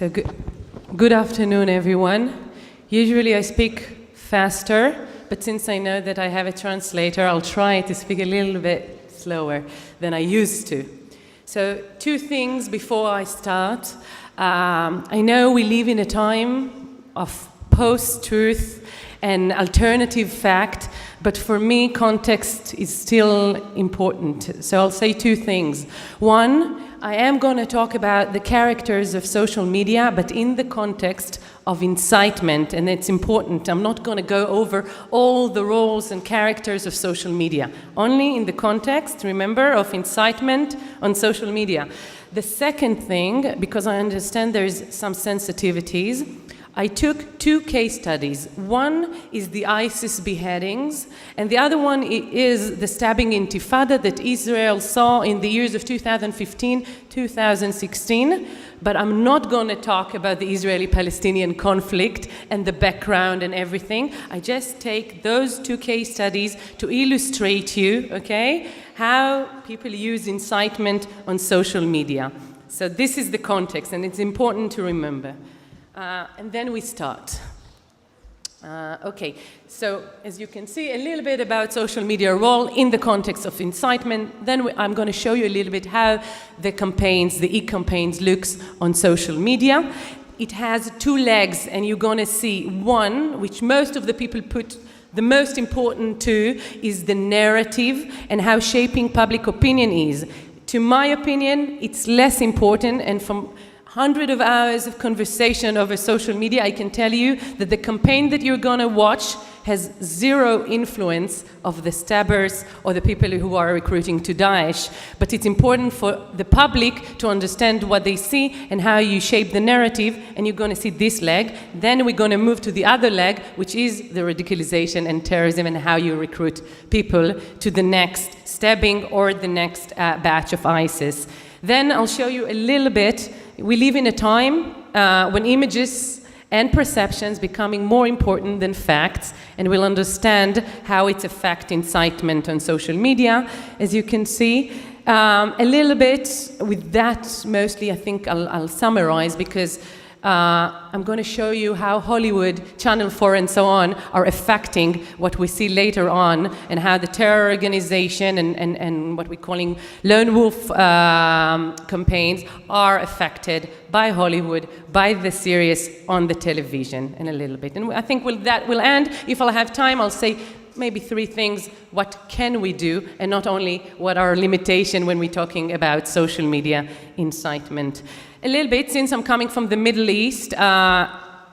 So good afternoon, everyone. Usually I speak faster, but since I know that I have a translator, I'll try to speak a little bit slower than I used to. So 2 things before I start. I know we live in a time of post-truth and alternative fact, but for me, context is still important. So I'll say 2 things. One, I am going to talk about the characters of social media, but in the context of incitement, and it's important. I'm not going to go over all the roles and characters of social media, only in the context, remember, of incitement on social media. The second thing, because I understand there's some sensitivities, I took 2 case studies. One is the ISIS beheadings, and the other one is the stabbing intifada that Israel saw in the years of 2015, 2016. But I'm not going to talk about the Israeli-Palestinian conflict and the background and everything. I just take those 2 case studies to illustrate you, okay, how people use incitement on social media. So this is the context, and it's important to remember. And then we start. Okay, so as you can see, a little bit about social media role in the context of incitement. Then I'm going to show you a little bit how the campaigns, the e-campaigns, looks on social media. It has 2 legs, and you're going to see one, which most of the people put the most important to, is the narrative and how shaping public opinion is. To my opinion, it's less important, and from hundreds of hours of conversation over social media, I can tell you that the campaign that you're going to watch has 0 influence of the stabbers or the people who are recruiting to Daesh. But it's important for the public to understand what they see and how you shape the narrative, and you're going to see this leg. Then we're going to move to the other leg, which is the radicalization and terrorism and how you recruit people to the next stabbing or the next batch of ISIS. Then I'll show you a little bit. We live in a time when images and perceptions becoming more important than facts, and we'll understand how it's affect incitement on social media, as you can see. A little bit with that, mostly I think I'll summarize, because I'm going to show you how Hollywood, Channel 4 and so on are affecting what we see later on, and how the terror organization and what we're calling lone wolf campaigns are affected by Hollywood, by the series on the television, and a little bit. And I think that will end. If I'll have time, I'll say maybe 3 things. What can we do, and not only what are limitations when we're talking about social media incitement. A little bit, since I'm coming from the Middle East,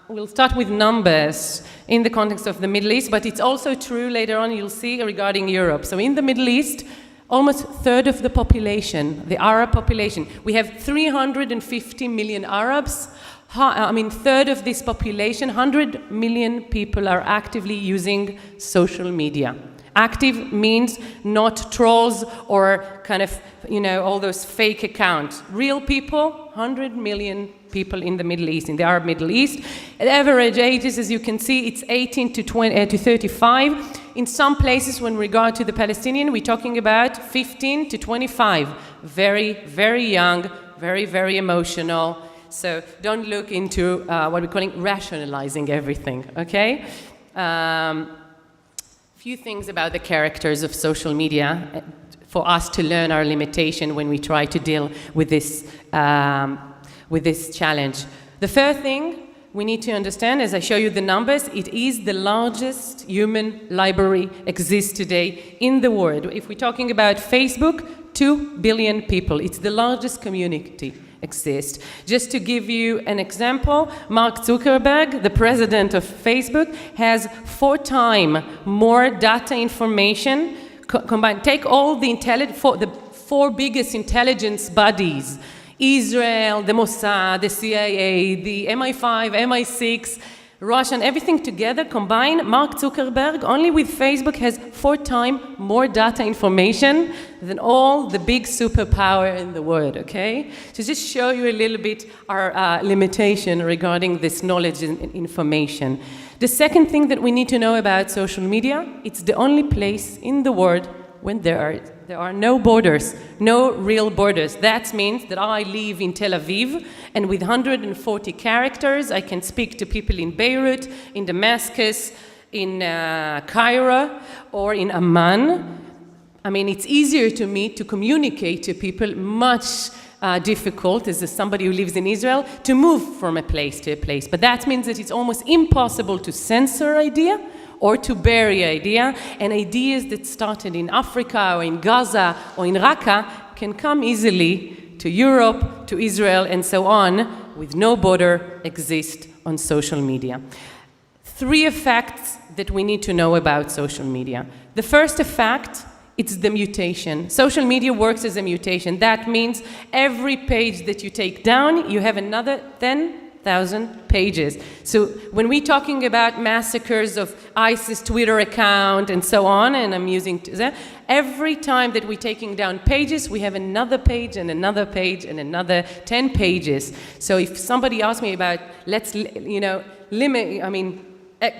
we'll start with numbers in the context of the Middle East, but it's also true later on, you'll see, regarding Europe. So in the Middle East, almost a third of the population, the Arab population, we have 350 million Arabs. Third of this population, 100 million people are actively using social media. Active means not trolls or kind of, all those fake accounts. Real people, 100 million people in the Middle East, in the Arab Middle East. At average ages, as you can see, it's 18 to 35. In some places, when regard to the Palestinian, we're talking about 15 to 25. Very, very young, very, very emotional. So don't look into what we're calling rationalizing everything, okay? Few things about the characters of social media for us to learn our limitation when we try to deal with this challenge. The first thing we need to understand, as I show you the numbers, it is the largest human library exists today in the world. If we're talking about Facebook, 2 billion people. It's the largest community exist. Just to give you an example, Mark Zuckerberg, the president of Facebook, has 4 times more data information combined. Take all the the 4 biggest intelligence bodies, Israel, the Mossad, the CIA, the MI5, MI6, Russian, everything together combined. Mark Zuckerberg, only with Facebook, has 4 times more data information than all the big superpower in the world, okay? So just show you a little bit our limitation regarding this knowledge and information. The second thing that we need to know about social media, it's the only place in the world when there are no borders, no real borders. That means that I live in Tel Aviv, and with 140 characters, I can speak to people in Beirut, in Damascus, in Cairo, or in Amman. I mean, it's easier to me to communicate to people, much difficult as somebody who lives in Israel, to move from a place to a place. But that means that it's almost impossible to censor idea or to bury idea, and ideas that started in Africa or in Gaza or in Raqqa can come easily to Europe, to Israel, and so on, with no border exist on social media. 3 effects that we need to know about social media. The first effect, it's the mutation. Social media works as a mutation. That means every page that you take down, you have another 10,000 pages. So when we're talking about massacres of ISIS Twitter account and so on, and I'm using that, every time that we're taking down pages, we have another page and another page and another 10 pages. So if somebody asks me about, let's, limit,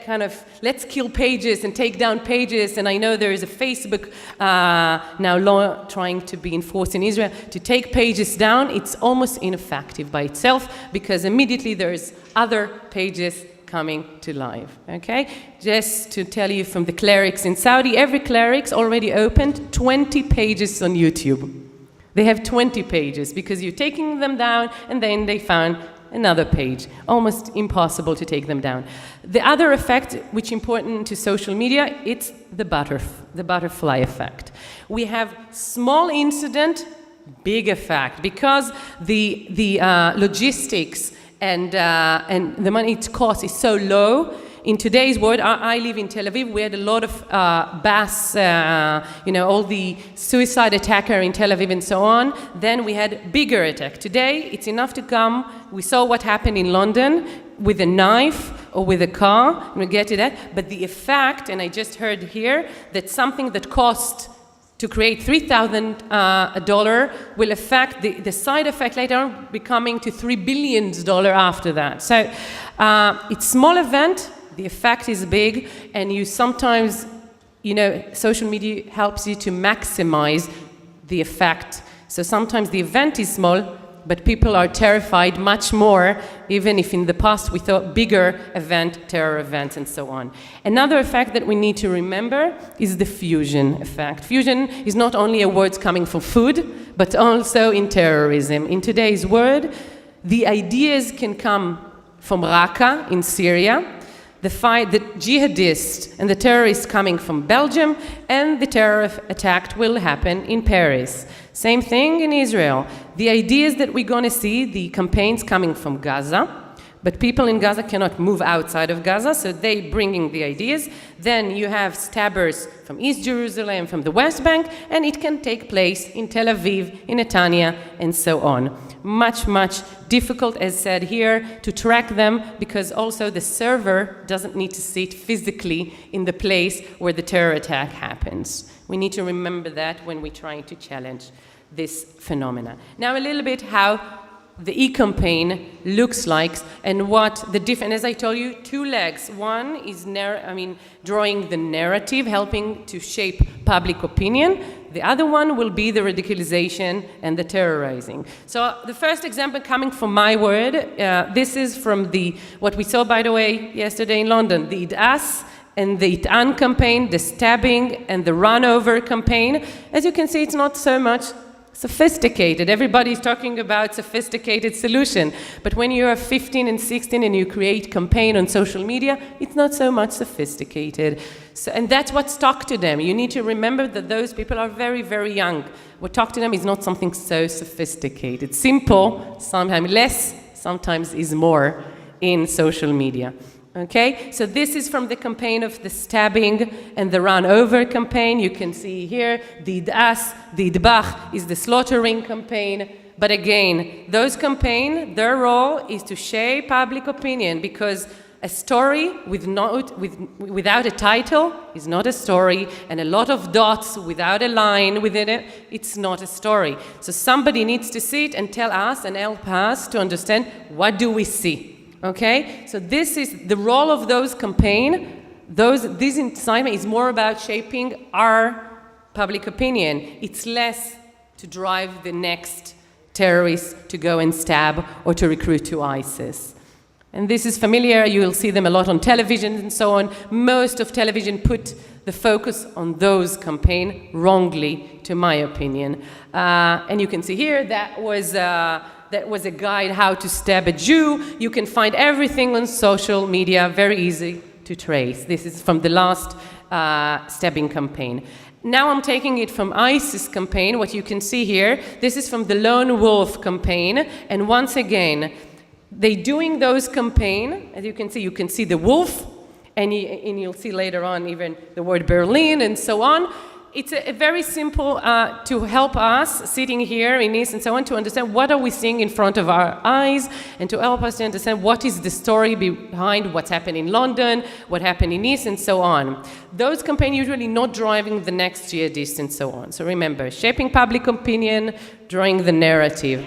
kind of, let's kill pages and take down pages, and I know there is a Facebook now law trying to be enforced in Israel to take pages down. It's almost ineffective by itself because immediately there's other pages coming to life, okay? Just to tell you from the clerics in Saudi, every cleric's already opened 20 pages on YouTube. They have 20 pages because you're taking them down and then they found another page. Almost impossible to take them down. The other effect, which is important to social media, it's the butterfly effect. We have small incident, big effect, because the logistics and the money it costs is so low. In today's world, I live in Tel Aviv. We had a lot of all the suicide attacker in Tel Aviv and so on. Then we had bigger attack. Today, it's enough to come. We saw what happened in London with a knife or with a car. We'll get to that. But the effect, and I just heard here, that something that cost to create $3,000 will affect the side effect later on becoming to $3 billion after that. So it's small event. The effect is big, and you sometimes, social media helps you to maximize the effect. So sometimes the event is small, but people are terrified much more, even if in the past we thought bigger event, terror events, and so on. Another effect that we need to remember is the fusion effect. Fusion is not only a word coming from food, but also in terrorism. In today's world, the ideas can come from Raqqa in Syria, the jihadists and the terrorists coming from Belgium, and the terror attack will happen in Paris. Same thing in Israel. The ideas that we're going to see, the campaigns coming from Gaza, but people in Gaza cannot move outside of Gaza, so they bringing the ideas. Then you have stabbers from East Jerusalem, from the West Bank, and it can take place in Tel Aviv, in Netanya, and so on. Much, much difficult, as said here, to track them, because also the server doesn't need to sit physically in the place where the terror attack happens. We need to remember that when we're trying to challenge this phenomena. Now a little bit how the e-campaign looks like and what the different, as I told you, 2 legs. One is drawing the narrative, helping to shape public opinion. The other one will be the radicalization and the terrorizing. So the first example coming from my word, this is from what we saw, by the way, yesterday in London, the IDAS and the ITAN campaign, the stabbing and the run-over campaign. As you can see, it's not so much sophisticated. Everybody's talking about sophisticated solution. But when you are 15 and 16 and you create campaign on social media, it's not so much sophisticated. So, and that's what's talked to them. You need to remember that those people are very, very young. What talked to them is not something so sophisticated. Simple, sometimes less, sometimes is more in social media. Okay, so this is from the campaign of the stabbing and the run-over campaign. You can see here the IDAS, the IDBAH is the slaughtering campaign. But again, those campaigns, their role is to shape public opinion, because a story without a title is not a story, and a lot of dots without a line within it, it's not a story. So somebody needs to sit and tell us and help us to understand, what do we see? Okay, so this is the role of those campaigns. This incitement is more about shaping our public opinion. It's less to drive the next terrorists to go and stab or to recruit to ISIS. And this is familiar, you will see them a lot on television and so on. Most of television put the focus on those campaigns wrongly, to my opinion. And you can see here, that was a guide how to stab a Jew. You can find everything on social media, very easy to trace. This is from the last stabbing campaign. Now I'm taking it from ISIS campaign, what you can see here. This is from the Lone Wolf campaign. And once again, they doing those campaign, as you can see the wolf, and you'll see later on even the word Berlin and so on. It's a very simple to help us sitting here in Nice and so on to understand what are we seeing in front of our eyes and to help us to understand what is the story behind what's happened in London, what happened in Nice and so on. Those campaigns usually not driving the next jihadist and so on. So remember, shaping public opinion, drawing the narrative.